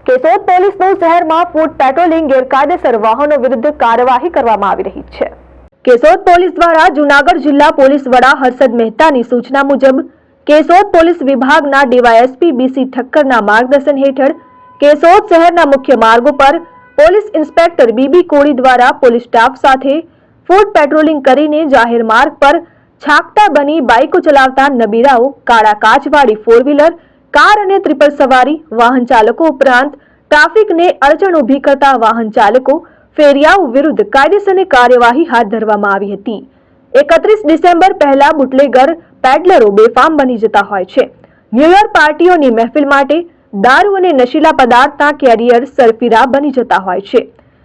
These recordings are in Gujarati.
કેશોદ પોલીસનું શહેરમાં ફૂડ પેટ્રોલિંગ ગેરકાયદેસર વાહનો વિરુદ્ધ કાર્યવાહી કરવામાં આવી રહી છે। કેશોદ પોલીસ દ્વારા જૂનાગઢ જિલ્લા પોલીસ વડા હર્ષદ મહેતાની સૂચના મુજબ કેશોદ પોલીસ વિભાગના ડીવાયએસપી બીસી ઠક્કરના માર્ગદર્શન હેઠળ કેશોદ શહેરના મુખ્ય માર્ગો પર પોલીસ ઇન્સ્પેક્ટર બીબી કોળી દ્વારા પોલીસ સ્ટાફ સાથે ફૂડ પેટ્રોલિંગ કરીને જાહેર માર્ગ પર છાકટા બની બાઇકો ચલાવતા નબીરાઓ, કાળા કાચવાળી ફોર વ્હીલર, કાર અને ટ્રિપલ સવારી વાહન ચાલકો ઉપરાંત ટ્રાફિકને અડચણ ઊભી કરતા વાહન ચાલકો, ફેરિયાઓ વિરુદ્ધ કાયદેસરની કાર્યવાહી હાથ ધરવામાં આવી હતી। 31 ડિસેમ્બર પહેલા બુટલેગર પેડલરો બેફામ બની જતા હોય છે। ન્યૂ યર પાર્ટીઓની મહેફિલ માટે દારૂ અને નશીલા પદાર્થના કેરિયર સરફીરા બની જતા હોય છે।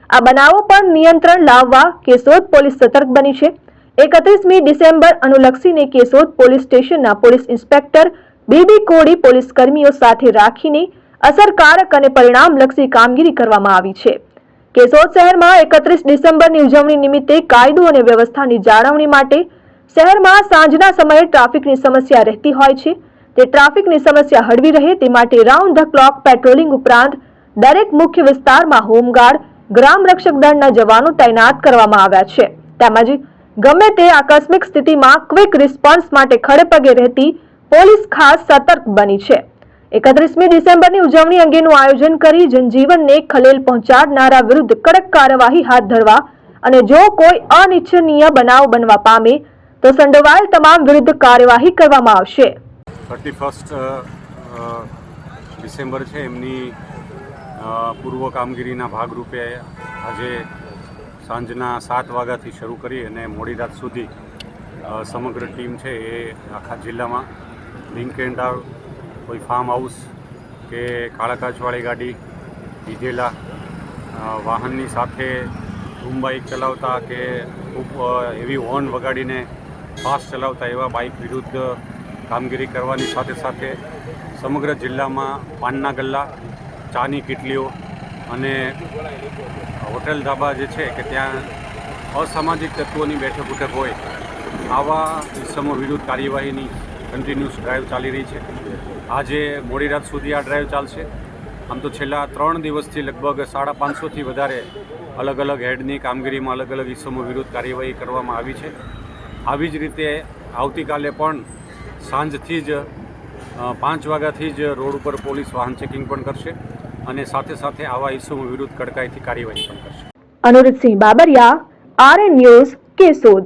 આ બનાવો પર નિયંત્રણ લાવવા કેશોદ પોલીસ સતર્ક બની છે। 31મી ડિસેમ્બર અનુલક્ષીને કેશોદ પોલીસ સ્ટેશનના પોલીસ ઇન્સ્પેક્ટર બીબી કોળી પોલીસ કર્મીઓ સાથે રાખીને અસરકારક અને પરિણામલક્ષી કામગીરી કરવામાં આવી છે। કેશોદ શહેરમાં 31 ડિસેમ્બરની ઉજવણી નિમિત્તે કાયદો અને વ્યવસ્થાની જાળવણી માટે શહેરમાં સાંજના સમયે ટ્રાફિકની સમસ્યા રહેતી હોય છે। તે ટ્રાફિકની સમસ્યા હળવી રહે તે માટે રાઉન્ડ ધ ક્લોક પેટ્રોલિંગ ઉપરાંત દરેક મુખ્ય વિસ્તારમાં હોમગાર્ડ, ગ્રામ રક્ષક દળના જવાનો તૈનાત કરવામાં આવ્યા છે। તેમજ ગમે તે આકસ્મિક સ્થિતિમાં ક્વિક રિસ્પોન્સ માટે ખડેપગે રહેતી પોલીસ ખાસ સતર્ક બની છે। 31મી ડિસેમ્બરની ઉજવણી અંગેનું આયોજન કરી જનજીવનને ખલેલ પહોંચાડનારા વિરુદ્ધ કડક કાર્યવાહી હાથ ધરવા અને જો કોઈ અનિચ્છનીય બનાવ બનવા પામે તો સંડોવાયેલ તમામ વિરુદ્ધ કાર્યવાહી કરવામાં આવશે। 31 ડિસેમ્બર છે એમની પૂર્વ કામગીરીના ભાગરૂપે આજે સાંજના 7 વાગ્યાથી શરૂ કરી અને મોડી રાત સુધી સમગ્ર ટીમ છે એ આખા જિલ્લામાં લિંક એન્ડ આઉટ, કોઈ ફાર્મ હાઉસ કે કાળા કાચવાળી ગાડી, ડીઝેલા વાહનની સાથે ધૂમ બાઇક ચલાવતા કે ખૂબ હેવી હોર્ન વગાડીને ફાસ્ટ ચલાવતા એવા બાઇક વિરુદ્ધ કામગીરી કરવાની સાથે સાથે સમગ્ર જિલ્લામાં પાનના ગલ્લા, ચાની કીટલીઓ અને હોટેલ ધાબા જે છે કે ત્યાં અસામાજિક તત્વોની બેઠક ઉઠક હોય આવા ઇસમો વિરુદ્ધ કાર્યવાહીની કન્ટિન્યુઅસ ડ્રાઈવ ચાલી રહી છે। આજે મોડી રાત સુધી આ ડ્રાઈવ ચાલશે। આમ તો છેલ્લા 3 દિવસથી લગભગ 550થી વધારે અલગ અલગ હેડની કામગીરીમાં અલગ અલગ ઇસમો વિરુદ્ધ કાર્યવાહી કરવામાં આવી છે। આવી જ રીતે આવતીકાલે પણ સાંજથી જ 5 વાગ્યાથી જ રોડ ઉપર પોલીસ વાહન ચેકિંગ પણ કરશે અને સાથે સાથે આવા ઇસમો વિરુદ્ધ કડકાઈથી કાર્યવાહી પણ કરશે। Anuruddhsinh Babariya, RN news, Keshod.